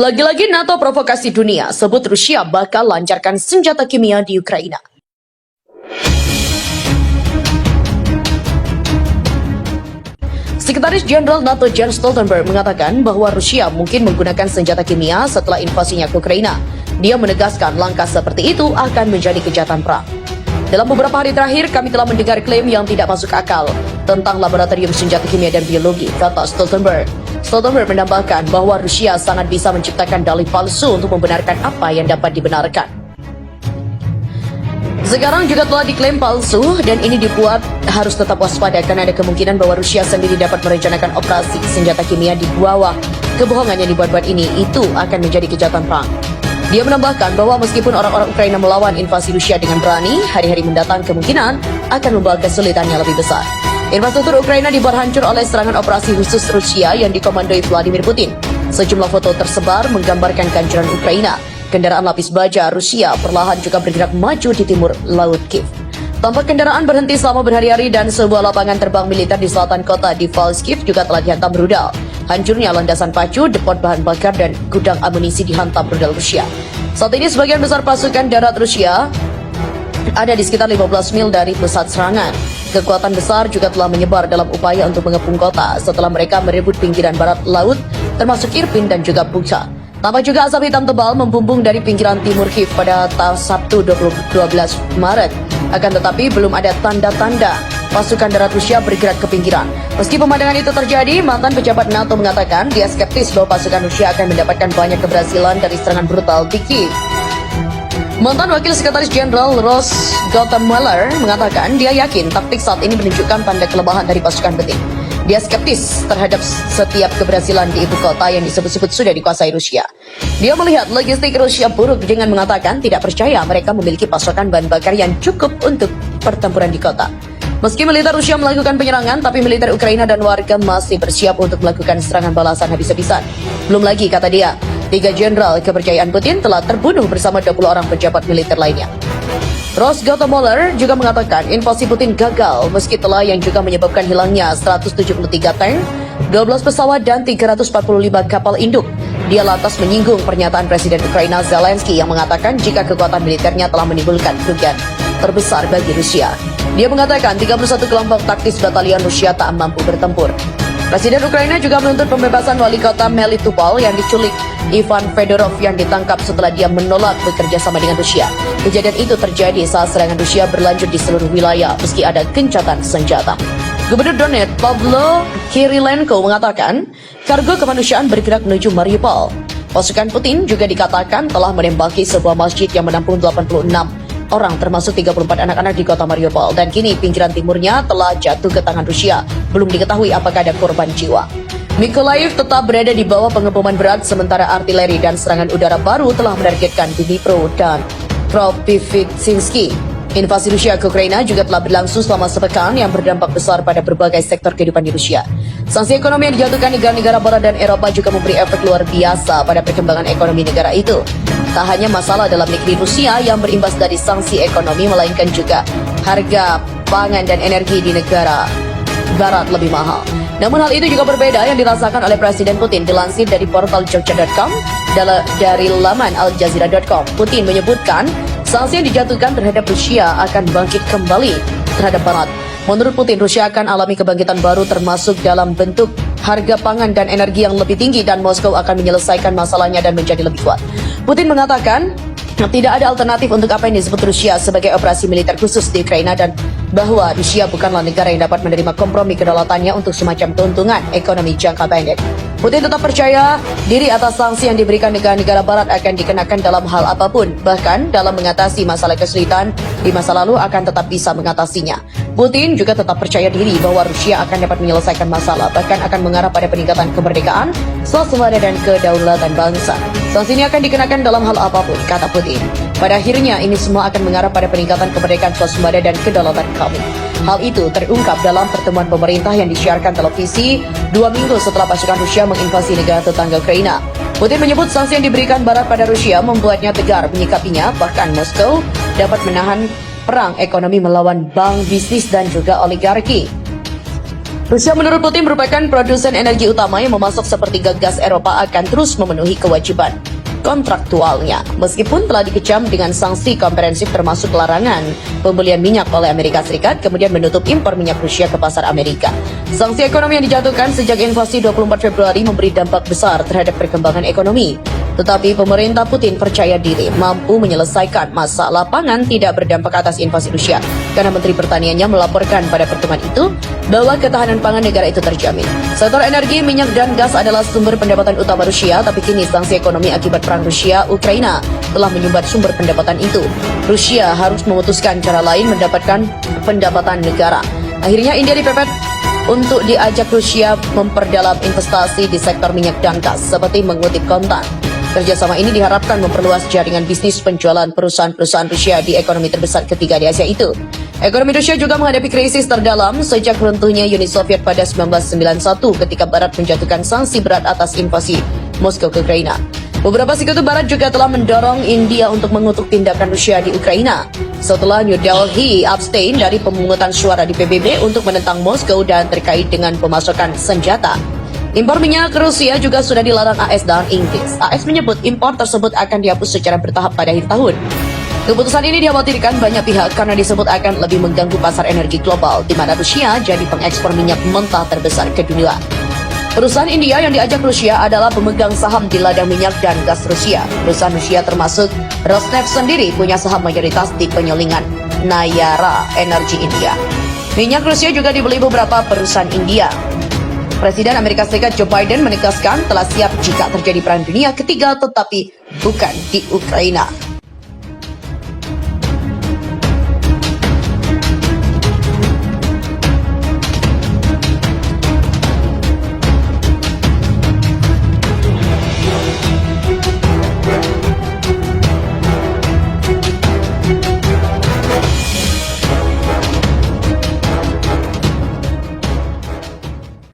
Lagi-lagi NATO provokasi dunia, sebut Rusia bakal lancarkan senjata kimia di Ukraina. Sekretaris Jenderal NATO Jens Stoltenberg mengatakan bahwa Rusia mungkin menggunakan senjata kimia setelah invasinya ke Ukraina. Dia menegaskan langkah seperti itu akan menjadi kejahatan perang. Dalam beberapa hari terakhir, kami telah mendengar klaim yang tidak masuk akal tentang laboratorium senjata kimia dan biologi, kata Stoltenberg. Stoltenberg menambahkan bahwa Rusia sangat bisa menciptakan dalih palsu untuk membenarkan apa yang dapat dibenarkan. Sekarang juga telah diklaim palsu dan ini dibuat harus tetap waspada karena ada kemungkinan bahwa Rusia sendiri dapat merencanakan operasi senjata kimia di bawah kebohongan yang dibuat-buat ini. Itu akan menjadi kejahatan perang. Dia menambahkan bahwa meskipun orang-orang Ukraina melawan invasi Rusia dengan berani, hari-hari mendatang kemungkinan akan membawa kesulitan yang lebih besar. Infrastruktur Ukraina dibuat hancur oleh serangan operasi khusus Rusia yang dikomandoi Vladimir Putin. Sejumlah foto tersebar menggambarkan kehancuran Ukraina. Kendaraan lapis baja Rusia perlahan juga bergerak maju di timur laut Kiev. Tampak kendaraan berhenti selama berhari-hari dan sebuah lapangan terbang militer di selatan kota di Kiev juga telah dihantam rudal. Hancurnya landasan pacu, depot bahan bakar dan gudang amunisi dihantam rudal Rusia. Saat ini sebagian besar pasukan darat Rusia ada di sekitar 15 mil dari pusat serangan. Kekuatan besar juga telah menyebar dalam upaya untuk mengepung kota setelah mereka merebut pinggiran barat laut termasuk Irpin dan juga Bucha. Tampak juga asap hitam tebal membumbung dari pinggiran timur Kiev pada Sabtu 12 Maret. Akan tetapi belum ada tanda-tanda pasukan darat Rusia bergerak ke pinggiran. Meski pemandangan itu terjadi, mantan pejabat NATO mengatakan dia skeptis bahwa pasukan Rusia akan mendapatkan banyak keberhasilan dari serangan brutal di Kiev. Mantan Wakil Sekretaris Jenderal Ross Mueller mengatakan dia yakin taktik saat ini menunjukkan tanda kelemahan dari pasukan Putin. Dia skeptis terhadap setiap keberhasilan di ibu kota yang disebut-sebut sudah dikuasai Rusia. Dia melihat logistik Rusia buruk dengan mengatakan tidak percaya mereka memiliki pasokan bahan bakar yang cukup untuk pertempuran di kota. Meski militer Rusia melakukan penyerangan, tapi militer Ukraina dan warga masih bersiap untuk melakukan serangan balasan habis-habisan. Belum lagi, kata dia, 3 jenderal kepercayaan Putin telah terbunuh bersama 20 orang pejabat militer lainnya. Ross Mueller juga mengatakan invasi Putin gagal meski telah yang juga menyebabkan hilangnya 173 tank, 12 pesawat dan 345 kapal induk. Dia lantas menyinggung pernyataan Presiden Ukraina Zelensky yang mengatakan jika kekuatan militernya telah menimbulkan kerugian terbesar bagi Rusia. Dia mengatakan 31 kelompok taktis batalion Rusia tak mampu bertempur. Presiden Ukraina juga menuntut pembebasan wali kota Melitopol yang diculik Ivan Fedorov yang ditangkap setelah dia menolak bekerja sama dengan Rusia. Kejadian itu terjadi saat serangan Rusia berlanjut di seluruh wilayah meski ada gencatan senjata. Gubernur Donetsk Pavlo Kirilenko mengatakan kargo kemanusiaan bergerak menuju Mariupol. Pasukan Putin juga dikatakan telah menembaki sebuah masjid yang menampung 86 orang termasuk 34 anak-anak di kota Mariupol dan kini pinggiran timurnya telah jatuh ke tangan Rusia. Belum diketahui apakah ada korban jiwa. Mykolaiv tetap berada di bawah pengeboman berat sementara artileri dan serangan udara baru telah menargetkan Dnipro dan Kropivitsinski. Invasi Rusia ke Ukraina juga telah berlangsung selama sepekan yang berdampak besar pada berbagai sektor kehidupan di Rusia. Sanksi ekonomi yang dijatuhkan negara-negara Barat dan Eropa juga memberi efek luar biasa pada perkembangan ekonomi negara itu. Tak hanya masalah dalam negeri Rusia yang berimbas dari sanksi ekonomi, melainkan juga harga pangan dan energi di negara Barat lebih mahal. Namun hal itu juga berbeda yang dirasakan oleh Presiden Putin. Dilansir dari portal Jogja.com dari laman Aljazeera.com, Putin menyebutkan sanksi yang dijatuhkan terhadap Rusia akan bangkit kembali terhadap Barat. Menurut Putin, Rusia akan alami kebangkitan baru termasuk dalam bentuk harga pangan dan energi yang lebih tinggi dan Moskow akan menyelesaikan masalahnya dan menjadi lebih kuat. Putin mengatakan tidak ada alternatif untuk apa yang disebut Rusia sebagai operasi militer khusus di Ukraina dan bahwa Rusia bukanlah negara yang dapat menerima kompromi kedaulatannya untuk semacam keuntungan ekonomi jangka pendek. Putin tetap percaya diri atas sanksi yang diberikan negara-negara Barat akan dikenakan dalam hal apapun, bahkan dalam mengatasi masalah kesulitan di masa lalu akan tetap bisa mengatasinya. Putin juga tetap percaya diri bahwa Rusia akan dapat menyelesaikan masalah, bahkan akan mengarah pada peningkatan kemerdekaan, swasembada dan kedaulatan bangsa. Sanksi ini akan dikenakan dalam hal apapun, kata Putin. Pada akhirnya ini semua akan mengarah pada peningkatan kemerdekaan, swasembada dan kedaulatan kami. Hal itu terungkap dalam pertemuan pemerintah yang disiarkan televisi 2 minggu setelah pasukan Rusia menginvasi negara tetangga Ukraina. Putin menyebut sanksi yang diberikan Barat pada Rusia membuatnya tegar menyikapinya, bahkan Moskow dapat menahan perang ekonomi melawan bank, bisnis dan juga oligarki. Rusia menurut Putin merupakan produsen energi utama yang memasok sepertiga gas Eropa akan terus memenuhi kewajiban kontraktualnya, meskipun telah dikecam dengan sanksi komprehensif termasuk larangan pembelian minyak oleh Amerika Serikat, kemudian menutup impor minyak Rusia ke pasar Amerika. Sanksi ekonomi yang dijatuhkan sejak invasi 24 Februari memberi dampak besar terhadap perkembangan ekonomi. Tetapi pemerintah Putin percaya diri mampu menyelesaikan masalah pangan tidak berdampak atas invasi Rusia, karena Menteri Pertaniannya melaporkan pada pertemuan itu bahwa ketahanan pangan negara itu terjamin. Sektor energi, minyak dan gas adalah sumber pendapatan utama Rusia, tapi kini sanksi ekonomi akibat perang Rusia-Ukraina telah menyumbat sumber pendapatan itu. Rusia harus memutuskan cara lain mendapatkan pendapatan negara. Akhirnya India dipepet untuk diajak Rusia memperdalam investasi di sektor minyak dan gas, seperti mengutip Kontan. Kerjasama ini diharapkan memperluas jaringan bisnis penjualan perusahaan-perusahaan Rusia di ekonomi terbesar ketiga di Asia itu. Ekonomi Rusia juga menghadapi krisis terdalam sejak runtuhnya Uni Soviet pada 1991 ketika Barat menjatuhkan sanksi berat atas invasi Moskow ke Ukraina. Beberapa sekutu Barat juga telah mendorong India untuk mengutuk tindakan Rusia di Ukraina setelah New Delhi abstain dari pemungutan suara di PBB untuk menentang Moskow dan terkait dengan pemasokan senjata. Impor minyak Rusia juga sudah dilarang AS dan Inggris. AS menyebut impor tersebut akan dihapus secara bertahap pada akhir tahun. Keputusan ini dikhawatirkan banyak pihak karena disebut akan lebih mengganggu pasar energi global, di mana Rusia jadi pengekspor minyak mentah terbesar ke dunia. Perusahaan India yang diajak Rusia adalah pemegang saham di ladang minyak dan gas Rusia. Perusahaan Rusia termasuk Rosneft sendiri punya saham mayoritas di penyelingan Nayara Energy India. Minyak Rusia juga dibeli beberapa perusahaan India. Presiden Amerika Serikat Joe Biden menegaskan telah siap jika terjadi perang dunia ketiga, tetapi bukan di Ukraina.